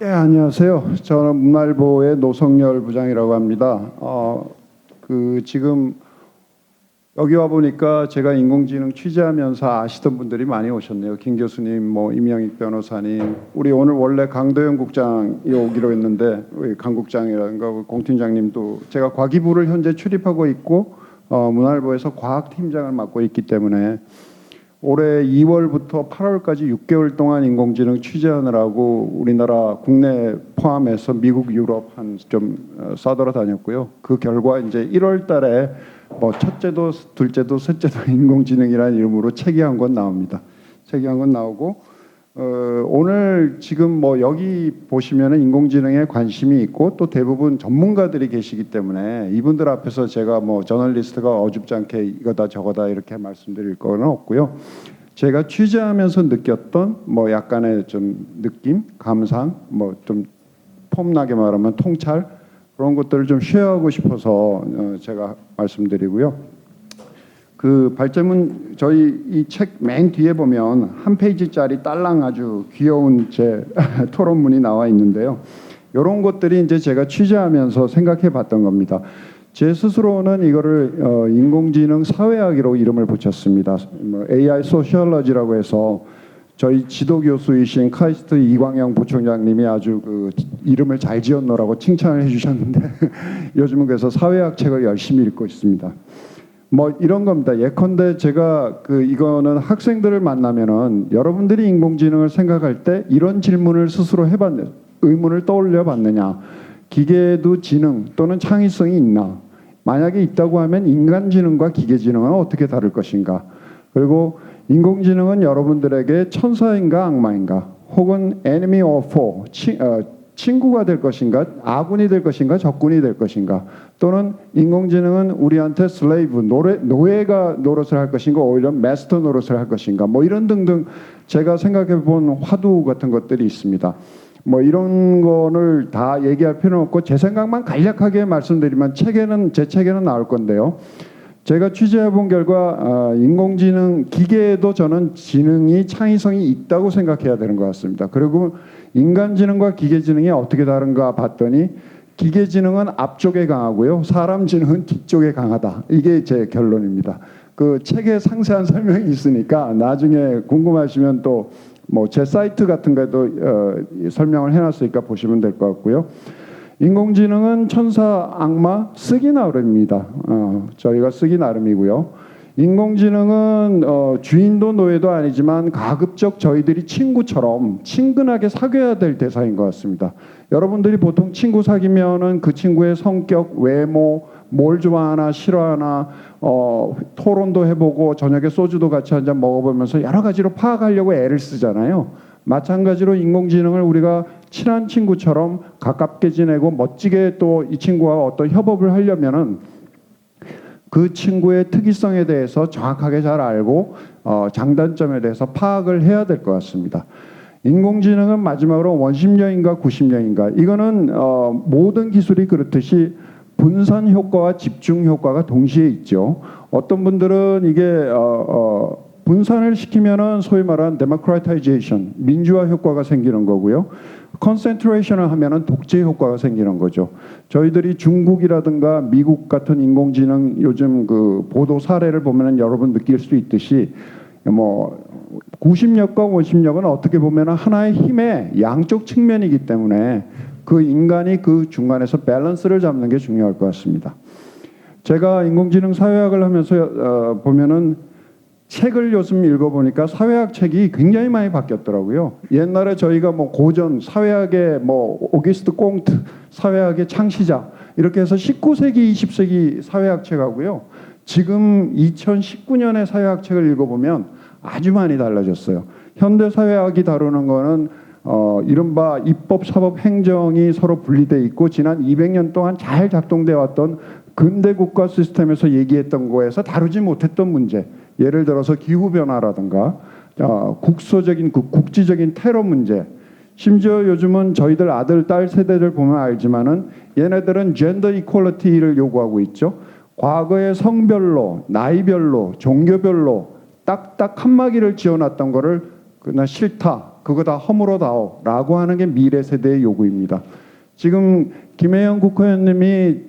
예, 안녕하세요. 저는 문화일보의 노성열 부장이라고 합니다. 지금 여기 와 보니까 제가 인공지능 취재하면서 아시던 분들이 많이 오셨네요. 김 교수님, 임영익 변호사님, 우리 오늘 원래 강도영 국장이 오기로 했는데 우리 강 국장이라든가 공 팀장님도 제가 과기부를 현재 출입하고 있고 문화일보에서 과학팀장을 맡고 있기 때문에 올해 2월부터 8월까지 6개월 동안 인공지능 취재하느라고 우리나라 국내 포함해서 미국, 유럽 좀 싸돌아다녔고요. 그 결과 이제 1월달에 첫째도, 둘째도, 셋째도 인공지능이라는 이름으로 책이 한 권 나옵니다. 책이 한 권 나오고 오늘 지금 여기 보시면은 인공지능에 관심이 있고 또 대부분 전문가들이 계시기 때문에 이분들 앞에서 제가 저널리스트가 어줍잖게 이거다 저거다 이렇게 말씀드릴 건 없고요. 제가 취재하면서 느꼈던 약간의 좀 느낌, 감상, 좀 폼나게 말하면 통찰 그런 것들을 좀 쉐어하고 싶어서 제가 말씀드리고요. 그 발제문 저희 이 책 맨 뒤에 보면 한 페이지짜리 딸랑 아주 귀여운 제 토론문이 나와 있는데요. 이런 것들이 이제 제가 취재하면서 생각해봤던 겁니다. 제 스스로는 이거를 인공지능 사회학이라고 이름을 붙였습니다. AI 소시올러지라고 해서 저희 지도 교수이신 카이스트 이광영 부총장님이 아주 그 이름을 잘 지었노라고 칭찬을 해주셨는데 요즘은 그래서 사회학 책을 열심히 읽고 있습니다. 이런 겁니다. 예컨대 제가 이거는 학생들을 만나면은 여러분들이 인공지능을 생각할 때 이런 질문을 스스로 의문을 떠올려 봤느냐. 기계도 지능 또는 창의성이 있나. 만약에 있다고 하면 인간지능과 기계지능은 어떻게 다를 것인가. 그리고 인공지능은 여러분들에게 천사인가 악마인가. 혹은 enemy or foe. 친구가 될 것인가, 아군이 될 것인가, 적군이 될 것인가, 또는 인공지능은 우리한테 슬레이브, 노예가 노릇을 할 것인가, 오히려 마스터 노릇을 할 것인가, 이런 등등 제가 생각해 본 화두 같은 것들이 있습니다. 이런 거를 다 얘기할 필요는 없고 제 생각만 간략하게 말씀드리면 제 책에는 나올 건데요. 제가 취재해 본 결과 인공지능, 기계에도 저는 지능이 창의성이 있다고 생각해야 되는 것 같습니다. 그리고 인간지능과 기계지능이 어떻게 다른가 봤더니 기계지능은 앞쪽에 강하고요. 사람 지능은 뒤쪽에 강하다. 이게 제 결론입니다. 그 책에 상세한 설명이 있으니까 나중에 궁금하시면 또 제 사이트 같은 거에도 설명을 해놨으니까 보시면 될 것 같고요. 인공지능은 천사, 악마 쓰기 나름입니다. 저희가 쓰기 나름이고요. 인공지능은 주인도 노예도 아니지만 가급적 저희들이 친구처럼 친근하게 사귀어야 될 대상인 것 같습니다. 여러분들이 보통 친구 사귀면은 그 친구의 성격, 외모, 뭘 좋아하나 싫어하나 토론도 해보고 저녁에 소주도 같이 한잔 먹어보면서 여러 가지로 파악하려고 애를 쓰잖아요. 마찬가지로 인공지능을 우리가 친한 친구처럼 가깝게 지내고 멋지게 또 이 친구와 어떤 협업을 하려면은 그 친구의 특이성에 대해서 정확하게 잘 알고 장단점에 대해서 파악을 해야 될 것 같습니다. 인공지능은 마지막으로 원심력인가 구심력인가, 이거는 모든 기술이 그렇듯이 분산 효과와 집중 효과가 동시에 있죠. 어떤 분들은 이게 분산을 시키면은 소위 말하는 democratization, 민주화 효과가 생기는 거고요. concentration을 하면은 독재 효과가 생기는 거죠. 저희들이 중국이라든가 미국 같은 인공지능 요즘 그 보도 사례를 보면은 여러분 느낄 수 있듯이 구심력과 원심력은 어떻게 보면은 하나의 힘의 양쪽 측면이기 때문에 그 인간이 그 중간에서 밸런스를 잡는 게 중요할 것 같습니다. 제가 인공지능 사회학을 하면서 보면은 책을 요즘 읽어보니까 사회학 책이 굉장히 많이 바뀌었더라고요. 옛날에 저희가 고전 사회학의 오기스트 꽁트 사회학의 창시자 이렇게 해서 19세기, 20세기 사회학 책하고요. 지금 2019년의 사회학 책을 읽어보면 아주 많이 달라졌어요. 현대 사회학이 다루는 거는 이른바 입법, 사법, 행정이 서로 분리돼 있고 지난 200년 동안 잘 작동돼 왔던 근대 국가 시스템에서 얘기했던 거에서 다루지 못했던 문제, 예를 들어서 기후변화라든가 국소적인 국지적인 테러 문제, 심지어 요즘은 저희들 아들, 딸 세대들 보면 알지만은 얘네들은 젠더 이퀄리티를 요구하고 있죠. 과거에 성별로, 나이별로, 종교별로 딱딱 칸막이를 지어놨던 거를 나 싫다. 그거 다 허물어다오라고 하는 게 미래 세대의 요구입니다. 지금 김혜영 국회의원님이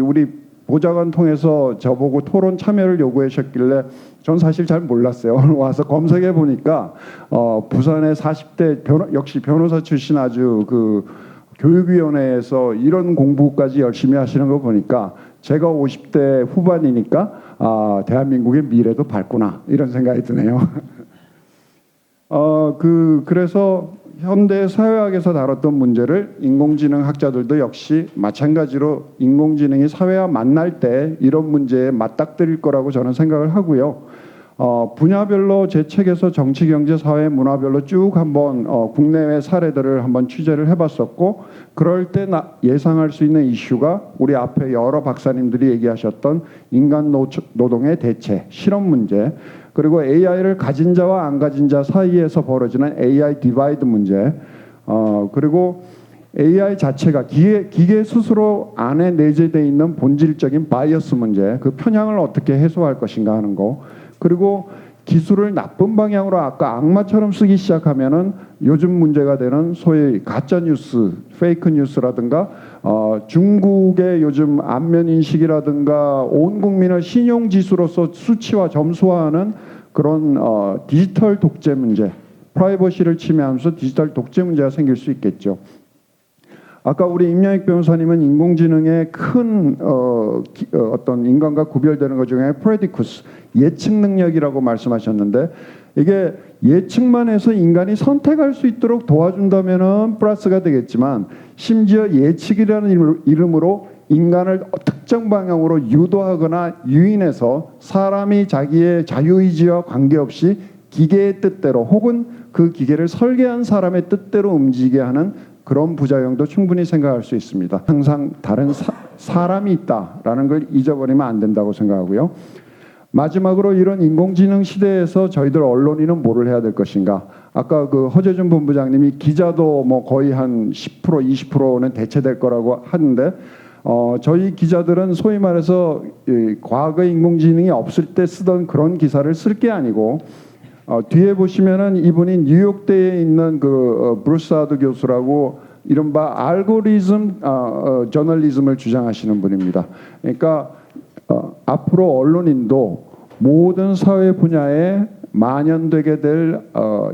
우리 보좌관 통해서 저보고 토론 참여를 요구하셨길래 전 사실 잘 몰랐어요. 오늘 와서 검색해 보니까 부산의 40대 역시 변호사 출신 아주 그 교육위원회에서 이런 공부까지 열심히 하시는 거 보니까 제가 50대 후반이니까 대한민국의 미래도 밝구나 이런 생각이 드네요. 그래서 현대 사회학에서 다뤘던 문제를 인공지능 학자들도 역시 마찬가지로 인공지능이 사회와 만날 때 이런 문제에 맞닥뜨릴 거라고 저는 생각을 하고요. 분야별로 제 책에서 정치, 경제, 사회, 문화별로 쭉 한번 국내외 사례들을 한번 취재를 해봤었고, 그럴 때 예상할 수 있는 이슈가 우리 앞에 여러 박사님들이 얘기하셨던 인간 노동의 대체, 실업 문제, 그리고 AI를 가진 자와 안 가진 자 사이에서 벌어지는 AI 디바이드 문제, 그리고 AI 자체가 기계 스스로 안에 내재되어 있는 본질적인 바이어스 문제, 그 편향을 어떻게 해소할 것인가 하는 거, 그리고 기술을 나쁜 방향으로 아까 악마처럼 쓰기 시작하면은 요즘 문제가 되는 소위 가짜 뉴스, 페이크 뉴스라든가 중국의 요즘 안면 인식이라든가 온 국민을 신용 지수로서 수치화 점수화하는 그런 디지털 독재 문제, 프라이버시를 침해하면서 디지털 독재 문제가 생길 수 있겠죠. 아까 우리 임영익 변호사님은 인공지능의 큰 어떤 인간과 구별되는 것 중에 프레디쿠스, 예측 능력이라고 말씀하셨는데, 이게 예측만 해서 인간이 선택할 수 있도록 도와준다면은 플러스가 되겠지만, 심지어 예측이라는 이름으로 인간을 특정 방향으로 유도하거나 유인해서 사람이 자기의 자유의지와 관계없이 기계의 뜻대로 혹은 그 기계를 설계한 사람의 뜻대로 움직이게 하는 그런 부작용도 충분히 생각할 수 있습니다. 항상 다른 사람이 있다라는 걸 잊어버리면 안 된다고 생각하고요. 마지막으로 이런 인공지능 시대에서 저희들 언론인은 뭐를 해야 될 것인가? 아까 그 허재준 본부장님이 기자도 뭐 거의 한 10% 20%는 대체될 거라고 하는데, 저희 기자들은 소위 말해서 과거 인공지능이 없을 때 쓰던 그런 기사를 쓸 게 아니고, 뒤에 보시면은 이분이 뉴욕대에 있는 그 브루스 하드 교수라고 이른바 알고리즘 저널리즘을 주장하시는 분입니다. 그러니까 앞으로 언론인도 모든 사회 분야에 만연되게 될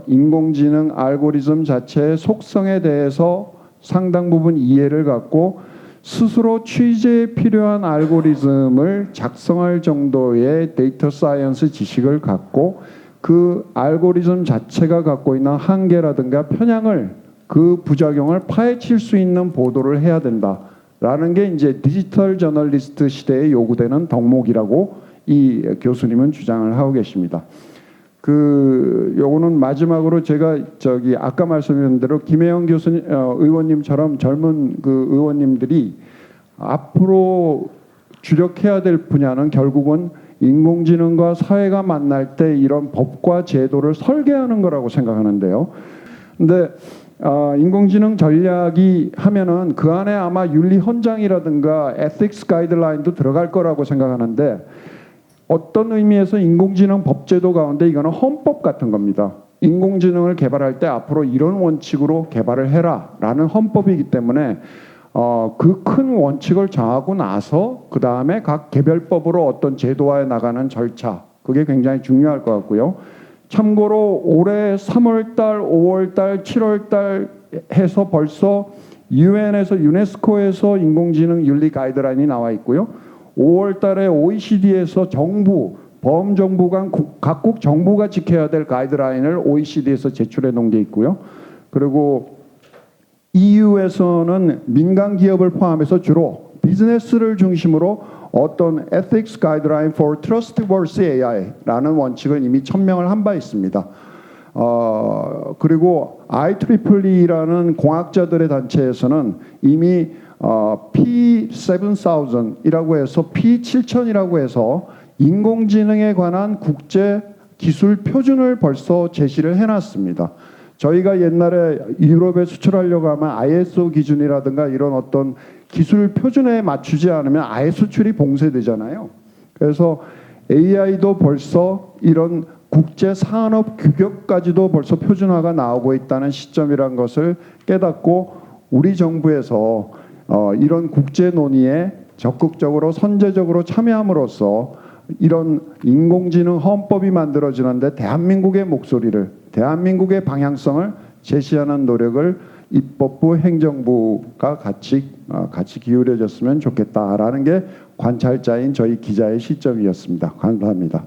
인공지능 알고리즘 자체의 속성에 대해서 상당 부분 이해를 갖고 스스로 취재에 필요한 알고리즘을 작성할 정도의 데이터 사이언스 지식을 갖고 그 알고리즘 자체가 갖고 있는 한계라든가 편향을, 그 부작용을 파헤칠 수 있는 보도를 해야 된다라는 게 이제 디지털 저널리스트 시대에 요구되는 덕목이라고 이 교수님은 주장을 하고 계십니다. 요거는 마지막으로 제가 아까 말씀드린 대로 김혜영 교수님, 의원님처럼 젊은 그 의원님들이 앞으로 주력해야 될 분야는 결국은 인공지능과 사회가 만날 때 이런 법과 제도를 설계하는 거라고 생각하는데요. 근데 인공지능 전략이 하면은 그 안에 아마 윤리 헌장이라든가 에틱스 가이드라인도 들어갈 거라고 생각하는데, 어떤 의미에서 인공지능 법제도 가운데 이거는 헌법 같은 겁니다. 인공지능을 개발할 때 앞으로 이런 원칙으로 개발을 해라라는 헌법이기 때문에 그 큰 원칙을 정하고 나서 그 다음에 각 개별법으로 어떤 제도화해 나가는 절차, 그게 굉장히 중요할 것 같고요. 참고로 올해 3월달, 5월달, 7월달 해서 벌써 유엔에서 유네스코에서 인공지능 윤리 가이드라인이 나와 있고요. 5월달에 OECD에서 정부, 범정부 간 각국 정부가 지켜야 될 가이드라인을 OECD에서 제출해 놓은 게 있고요. 그리고 EU에서는 민간 기업을 포함해서 주로 비즈니스를 중심으로 어떤 Ethics Guideline for Trustworthy AI라는 원칙을 이미 천명을 한 바 있습니다. 그리고 IEEE라는 공학자들의 단체에서는 이미 P7000이라고 해서 P7000이라고 해서 인공지능에 관한 국제 기술 표준을 벌써 제시를 해놨습니다. 저희가 옛날에 유럽에 수출하려고 하면 ISO 기준이라든가 이런 어떤 기술 표준에 맞추지 않으면 아예 수출이 봉쇄되잖아요. 그래서 AI도 벌써 이런 국제 산업 규격까지도 벌써 표준화가 나오고 있다는 시점이란 것을 깨닫고 우리 정부에서 이런 국제 논의에 적극적으로 선제적으로 참여함으로써 이런 인공지능 헌법이 만들어지는데 대한민국의 목소리를, 대한민국의 방향성을 제시하는 노력을 입법부, 행정부가 같이 기울여졌으면 좋겠다라는 게 관찰자인 저희 기자의 시점이었습니다. 감사합니다.